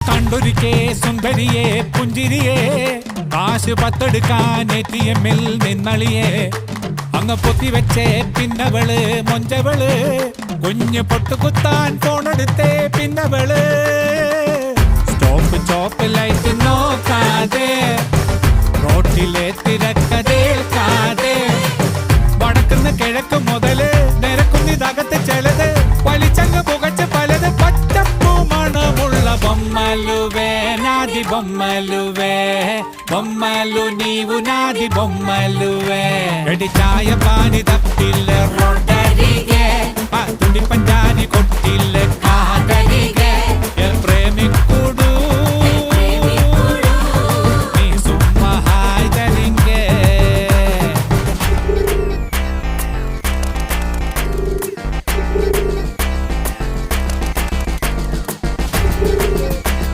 കണ്ടൊരുക്കേ സുന്ദരിയെ പുഞ്ചിരിയെ കാശ് പത്തെടുക്കാൻ ATM-ൽ നിന്നളിയെ അങ്ങ് പൊത്തിവെച്ചേ പിന്നവള് മൊഞ്ചവള് കുഞ്ഞ് പൊട്ടുകുത്താൻ ഫോണെടുത്തേ പിന്നവള് സ്റ്റോപ്പ് ചോപ്പ് ലൈറ്റ് നോക്കാതെ റോട്ടിലെ തിരക്കതേൽക്കാതെ വടക്കുന്ന് കിഴക്ക് മുതല് നിരക്കുന്നിതകത്ത് ചിലത് വലിച്ചങ്ങ് പുകച്ച് പലത് പച്ചപ്പൂ മണമുള്ള ബൊമ്മലുവേ നാദി ബൊമ്മലുവേ బొమ్మలు నీవు నాది బొమ్మలువే గడి చాయ పాని తప్పిల్ల రొట్టరిగే తుండి పంజాని కొట్టిల్ల